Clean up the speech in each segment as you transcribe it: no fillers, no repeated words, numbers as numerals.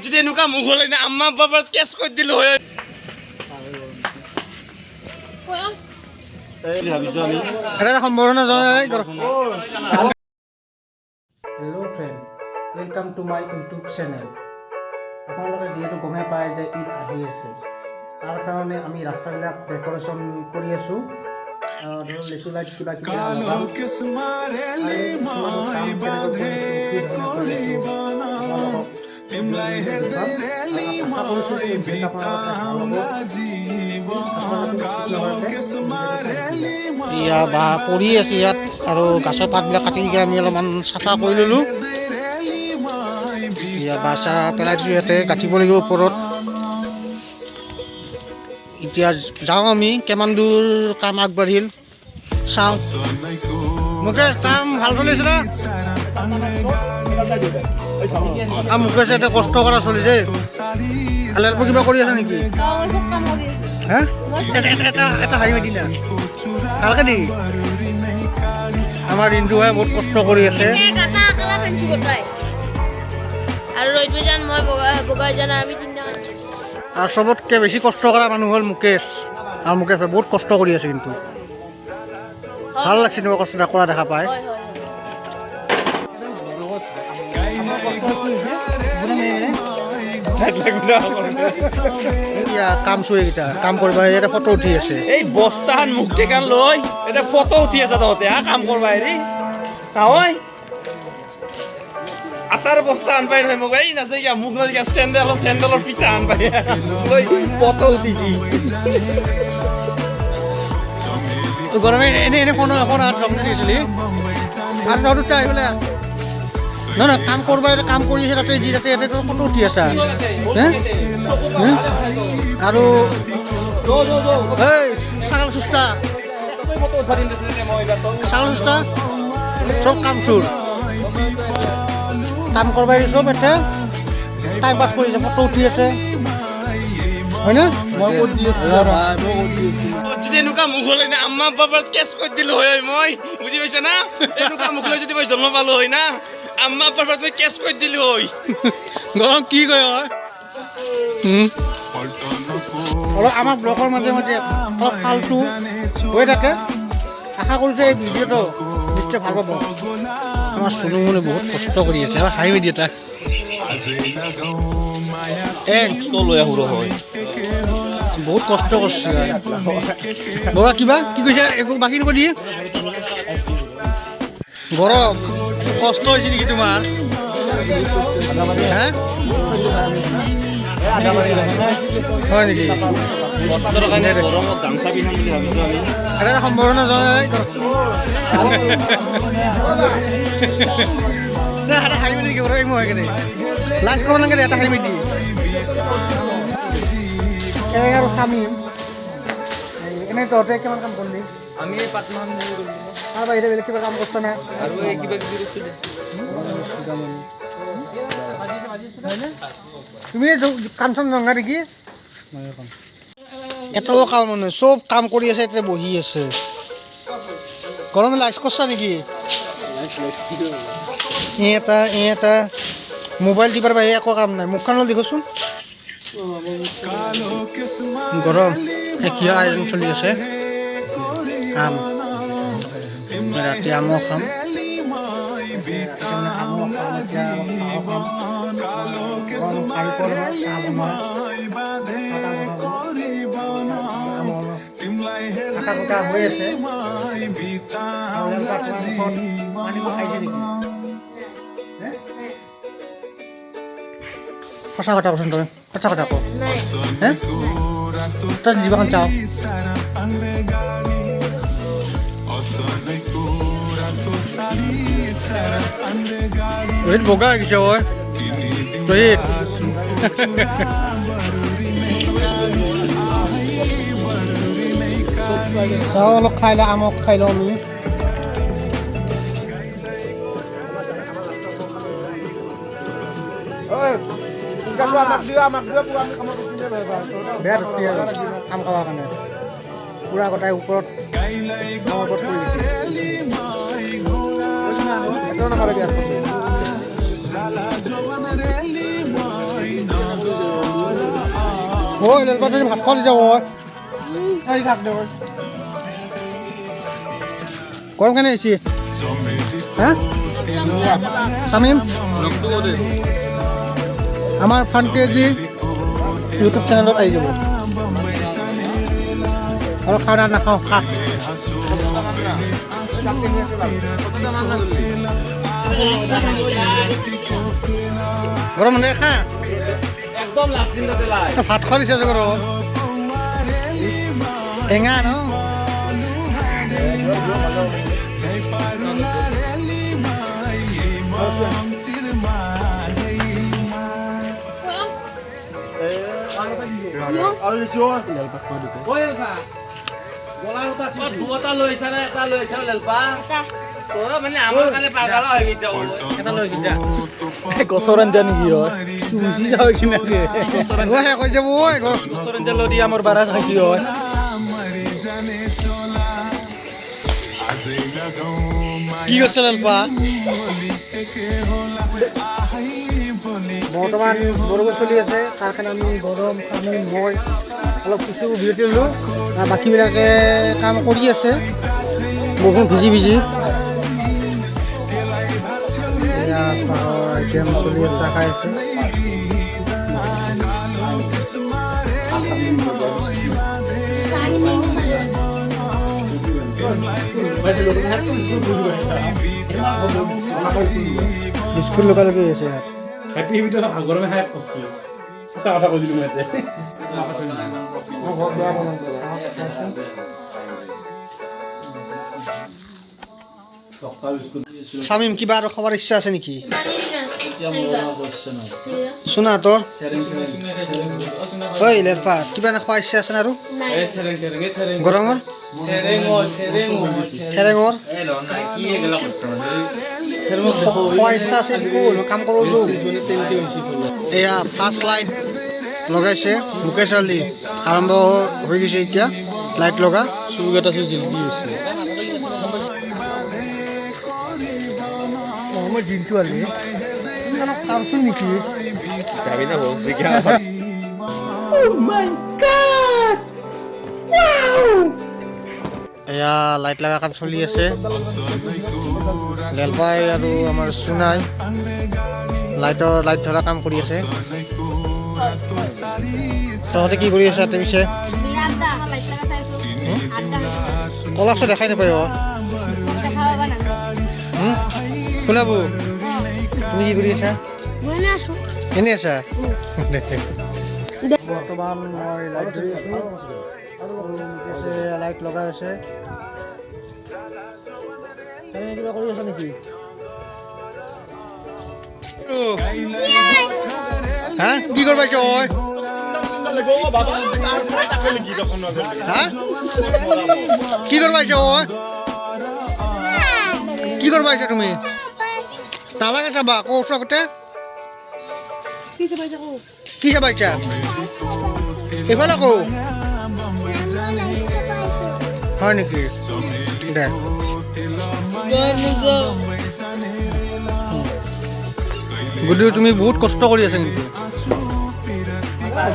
যদি এনেকুৱা মুখ হ'লে না আম্মা বাবাক কেছ কৰি দিলোঁ হয়। Hello' friend, welcome to my YouTube channel. আপোনালোকে যিহেতু গমেই পায় যে ঈদ আহি আছে, তাৰ কাৰণে আমি ৰাস্তাবিলাক ডেক'ৰেশ্যন কৰি আছোঁ। ধৰক লেচু লাইট কিবা কিবি বা পৰি আছে ইয়াত, আৰু গাছৰ পাতবিলাক কাটি আমি অলপমান চাফা কৰি ল'লোঁ। বাঁহ চাহ পেলাই দিছোঁ, ইয়াতে গাঁঠিব লাগিব ওপৰত। এতিয়া যাওঁ আমি, কিমান দূৰ কাম আগবাঢ়িল চাওঁ। মুকেশ, কাম ভাল চলিছে না? মুকেশ এতিয়া কষ্ট কৰা চলি দেই। হেল্প কিবা কৰি আছে নেকি? হা এটা হাঁহি মাতি না ভালকে দি। আমাৰ ৰিণ্টু ভাই বহুত কষ্ট কৰি আছে। আৰু চবতকৈ বেছি কষ্ট কৰা মানুহ হ'ল মুকেশ। আৰু মুকেশ ভাই বহুত কষ্ট কৰি আছে, কিন্তু ভাল লাগছে এনেকুৱা কষ্ট কৰা দেখা পায়। কাম চুৰিকেইটা কাম কৰিব ইয়াতে ফটো উঠি আছে। এই বস্তাহান মুখ টেকান লৈ এতিয়া ফটো উঠি আছে তহঁতে কাম কৰবা হেৰি নহয়। আটাৰ বস্তা আনবাই নহয় মোক এই নাছে কিয়া মোক নহয় কিয়া চেণ্ডেলৰ পিঠা আনবাই লৈ ফটো উঠিছি। গৰমে এনে ফোন দিছিলি আৰু আহিবলৈ নহয় নহয় কাম কৰবা কাম কৰি আছে তাতে যি তাতে ইয়াতে ফটো উঠি আছা। আৰু ছাগল চুস্তা চব কাম চোৰ কাম কৰবাই চব এতে টাইম পাছ কৰি আছে, ফটো উঠি আছে, হয় না? যদি এনেকুৱা মুখ হ'লে না আম্মা বাবাক কেছ কৰি দিলোঁ হয় মই, বুজি পাইছা না? এনেকুৱা মুখ লৈ যদি মই জন্ম পালোঁ হয় না আম্মা বাবাক মই কেছ কৰি দিলোঁ হয়। গৰম কি কয় হয় অলপ আমাৰ ব্লগৰ মাজে মাজে অলপ ফালটো হৈ থাকে। আশা কৰিছোঁ এই ভিডিঅ'টো নিশ্চয় ভাল পাব। আমাৰ চুনুমুনি বহুত কষ্ট কৰি আছে, আৰু হাঁহি দিয়ে তাক লৈ আহোঁ হয় বহুত কষ্ট কৰিছে। বাবা কিবা কি কৈছে একো বাকী নকৰি দিয়ে। গৰম কষ্ট হৈছে নেকি তোমাৰ? হয় নেকি? কষ্টৰ কাৰণে গৰমত গামচা পিন্ধাম বুলি ভাবিছোঁ আমি। এটা সম্ভাৱনা যায় এটা হাঁহি নেকি মই কেনে লাজ কৰিব লাগে এটা হাঁহি দি আৰু স্বামী এনেই তহঁতে কিমান কাম কৰিলি? আমি পাটমাম তাৰ বাহিৰে বেলেগ কিবা কাম কৰিছ না? আৰু এই কিবা কিবি কৰিছিলোঁ। তুমি কাম চাম জংঘা নেকি? এটাও কাম মানে চব কাম কৰি আছে, এতিয়া বহি আছে। গৰমে লাইচ কৰিছা নেকি? এটা মোবাইল টিপাৰ বাহিৰে একো কাম নাই। মুখখন দেখোচোন গৰম। কিয় আয়োজন চলি আছে আম, ৰাতি আমো খাম। হৈ আছে সঁচা কথা কচোন, তই সঁচা কথা ক। তই জিভাখন চাওঁ ৰোহিত বগা লাগিছে ঐ ৰোহিত। অলপ খাই লওঁ, আমক খাই লওঁ আমি। বেয়া ধুতি আৰু কাম খাবৰ কাৰণে পুৰা গোটাই ওপৰত কৰি দিছে। ঐ লেলপা তুমি ভাত খোৱা যাব ঐ খাক দে গৰম কেনে আহিছে হা শামিম আমাৰ ফান পেজি ইউটিউব চেনেলত আহি যাব আৰু খানা নাখাওঁ খাক গৰম মানে খা একদম লাষ্ট দিনতে লাই ভাত খোৱা দিছে যে গৰম টেঙা ন দুটা লৈছা নে এটা লৈছা লেলপা তোৰ মানে আমাৰ কাৰণে পাগল হৈ গৈছে এটা লৈ গৈছা গছৰ আঞ্জা নেকি হয় গুচি যাওঁ কিনাকে কৈ যাব ঐ গছৰ আঞ্জা লৈ দি আমাৰ বাৰা খাইছি হয় কি কৈছে লালপা বৰ্তমান বৰষুণ চলি আছে তাৰ কাৰণে আমি গৰম আমি মই অলপ কিছু বিৰতি ল'লোঁ বাকীবিলাকে কাম কৰি আছে বৰষুণ ভিজি ভিজি এয়া চাহৰ আইটেম চলি আছে চাহ খাই আছে বিস্কুট লগালগি আছে ইয়াত হেপী ভিতৰত গৰমে খাই পছে সঁচা কথা কৈ দিলোঁ মই এতিয়া শামিম কিবা আৰু খবৰ ইচ্ছা আছে নেকি শুনা তোৰ ঐ লেলপা কিবা না খোৱা ইচ্ছা আছে না আৰু গৰমৰ ঠেৰেঙৰ খোৱা ইচ্ছা আছে স্কুল কাম কৰোঁ এয়া ফাৰ্ষ্ট লাইট লগাইছে মুকেশ আলি আৰম্ভ হৈ গৈছে এতিয়া লাইট লগা চুৰকেইটা জিলদি হৈছে মই দিনটো আলি কামচোন নেকি এয়া লাইট লগা কাম চলি আছে লেলপাই আৰু আমাৰ সোণাই লাইট ধৰা কাম কৰি আছে তহঁতে কি কৰি আছে ইয়াতে পিছে কলাকটো দেখাই নাপায় শুনাবো তুমি কি কৰি আছা এনেই আছা বৰ্তমান মই লাইট ধৰি আছোঁ লাইট লগাই আছে কিবা কৰি আছা নেকি হা কি কৰিব পাৰিছ কি কৰিব পাৰিছ কি কৰিব পাৰিছা তুমি নালাগে চাবা আকৌ ওচৰতে কি চাবাইছা এইফালে আকৌ হয় নেকি দে গধূলি তুমি বহুত কষ্ট কৰি আছা কিন্তু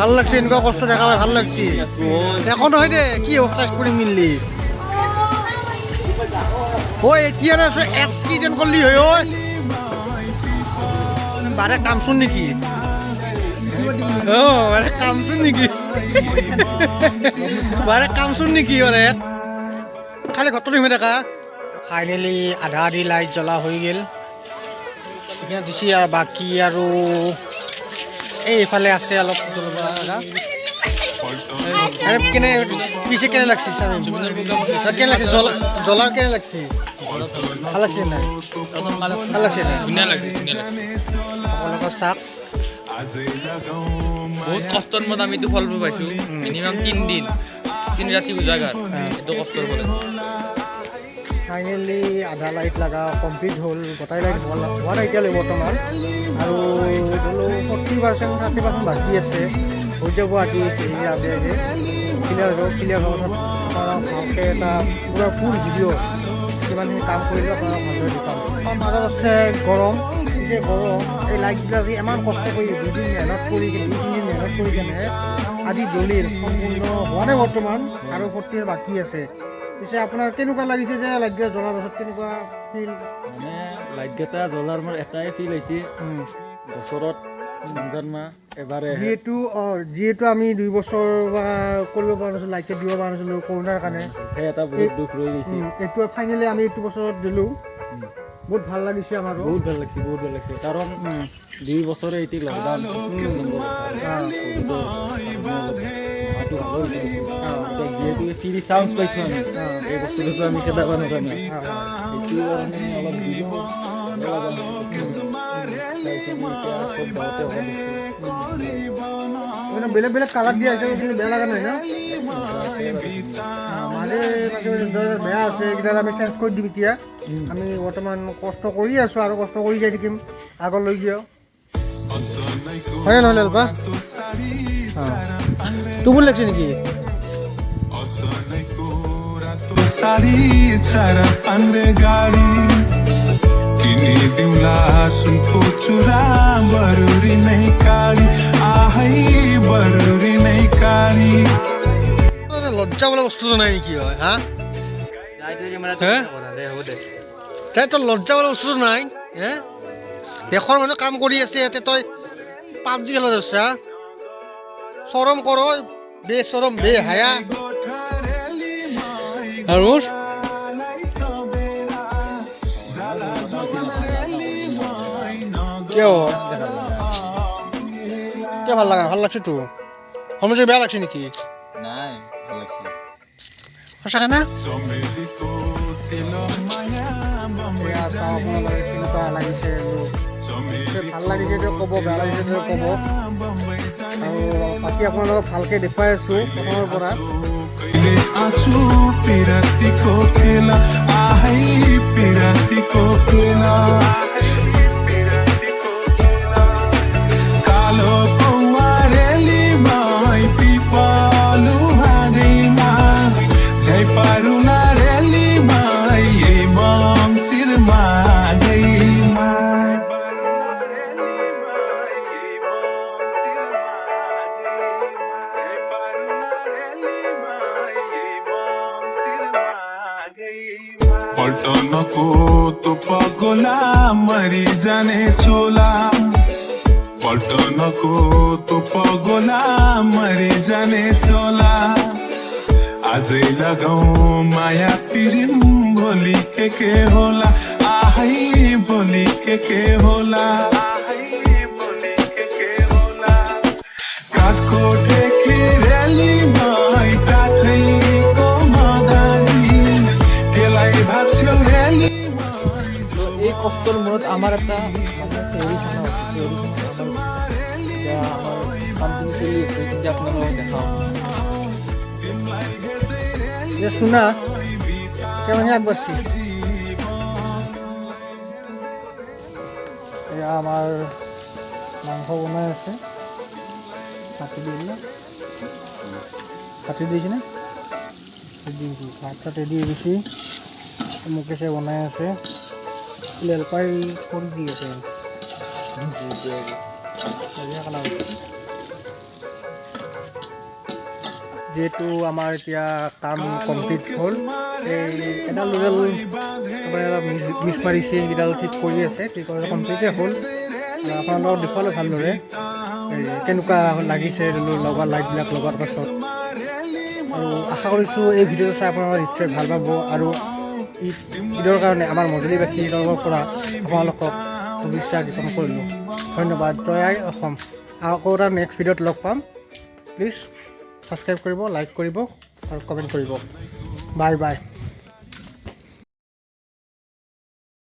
ভাল লাগছে এনেকুৱা কষ্ট দেখা পাই ভাল লাগছে একো নহয় দে কি হ'ব ক্লাছ কৰি মিললি ঐ এতিয়া এছ কি যেন কৰিলি হয় ঐ বাৰে কামচোন নেকি বাৰে কামচোন নেকি বাৰে কামচোন নেকি বাৰে খালি ঘৰটো ধুমি থাকা ফাইনেলি আধা আধি লাইট জ্বলা হৈ গ'ল এইখিনি দিছে আৰু বাকী আৰু এইফালে আছে অলপ কেনে পিছে কেনে লাগছে কেনে লাগছে জ্বলা কেনে লাগছে ভাল লাগছে নাই ভাল লাগছে নাই ধুনীয়া লাগছে আপোনালোকৰ চাক বহুত কষ্টৰ মত আমি এইটো ফলটো পাইছোঁ মিনিমাম 3 দিন 3 ৰাতি উজাগাৰ এইটো কষ্টৰ ফলত ফাইনেলি আধা লাইট লগা কমপ্লিট হ'ল গোটাই লাইট হোৱা নাই এতিয়ালৈ বৰ্তমান আৰু ধৰি লওক 40% 30% বাকী আছে হৈ যাব আদি ক্লিয়াৰ ক্লিয়াৰ হোৱাৰ ভালকৈ এটা পূৰা ফুল ভিডিঅ' কিমানখিনি কাম কৰিলে আপোনাক ভালদৰে দেখাম মাজত আছে গৰম যে গৰম এই লাইটবিলাক ইমান কষ্ট কৰি 2 দিন মেহনত কৰি 2-3 দিন মেহনত কালাৰ কৰি কেনে আজি দলিৰ সম্পূৰ্ণ হোৱা নাই বৰ্তমান আৰু 40 বাকী আছে। পিছে আপোনাৰ কেনেকুৱা লাগিছে যে লাইটকেইটা জ্বলাৰ পাছত কেনেকুৱা ফিল? মানে লাইটকেইটা জ্বলাৰ মোৰ এটাই ফিল হৈছে বছৰত ৰমজান মাহ এবাৰে যিহেতু আমি 2 বছৰ বা কৰিব পৰা নাছিলোঁ, লাইট দিব পৰা নাছিলোঁ কৰোণাৰ কাৰণে, সেই এটা বহুত দুখ ৰৈ গৈছে। এইটো ফাইনেলি আমি এইটো বছৰত দিলোঁ, বহুত ভাল লাগিছে আমাৰো। বহুত ভাল লাগিছে কাৰণ 2 বছৰে এতিয়া লকডাউন যিহেতু ফ্ৰী চান্স পাইছোঁ আমি এই বস্তুটো আমি খেদাব নাজানো, এইটো কাৰণে অলপ দিলোঁ বেলেগ বেলেগ কালাৰ দিয়া আছে, বেয়া লগা নাই ন? মাজে বেয়া আছে, এইকেইটা আমি চেঞ্জ কৰি দিম। এতিয়া আমি বৰ্তমান কষ্ট কৰি আছোঁ আৰু কষ্ট কৰি যাই থাকিম আগলৈকেও, হয়নে নহয় লালপা? তোৰ ভুল লাগিছে নেকি? লজ্জা বোলা বস্তুটো নাই নেকি? হয় হা, তই লজ্জা বোলা বস্তুটো নাই হে? দেশৰ মানুহ কাম কৰি আছে ইয়াতে, তই পাবজি খেলা ধৰছা? চৰম কৰ, চৰম হায়া। আৰু কিয় ভাল লাগা? ভাল লাগছে তো সময় বেয়া লাগছে নেকি? নাই ভাল লাগছে সঁচাকে না? কেনেকুৱা লাগিছে, ভাল লাগিছে ক'ব, বেয়া লাগিছে ক'ব। আৰু বাকী আপোনালোকক ভালকে দেখুৱাই আছোঁ প্ৰথমৰ পৰা। पलटनको तो पगोला मरी जाने चोला, पलटनको तो पगोला मरी जाने चोला। आजै लगाऊ माया पिरिम, भोलि के होला आहै, भोलि के होला काको ठेकी रेली माई काठैको मदानी केलाई भाष्यो रेली। এই কষ্টৰ মূৰত আমাৰ এটা মানে চেৰিখানা আছে, আমাৰ কামখিনি চলি আছে, কিন্তু আপোনালোকক দেখাওঁ। শুনা কেমন আগবাড়ছি, এয়া আমার মাংস বনাই আছে, কাটি দিলে কাটি দিয়েছি না দিয়েছি, ভাত কাটি দিয়ে দিছি, মুকেশে বনাই আছে, লেলপাই কৰি দি আছে। যেহেতু আমাৰ এতিয়া কাম কমপ্লিট হ'ল, এই এডাল দুডাল মিছ মাৰিছে, সেইকেইডাল ঠিক কৰি আছে, ঠিক কৰি কমপ্লিটে হ'ল। আপোনালোকক দেখুৱালে ভালদৰে কেনেকুৱা লাগিছে লগা লাইটবিলাক লগোৱাৰ পাছত। আৰু আশা কৰিছোঁ এই ভিডিঅ'টো চাই আপোনালোকে নিশ্চয় ভাল পাব, আৰু এই ভিডিঅ'ৰ কাৰণে আমাৰ মজুলীবাসীৰ তৰফৰ পৰা আপোনালোকক শুভেচ্ছা জ্ঞাপন কৰিলোঁ। ধন্যবাদ। জয় আই অসম। আকৌ এটা নেক্সট ভিডিঅ'ত লগ পাম। প্লিজ ছাবস্ক্ৰাইব কৰিব, লাইক কৰিব আৰু কমেণ্ট কৰিব। Bye bye.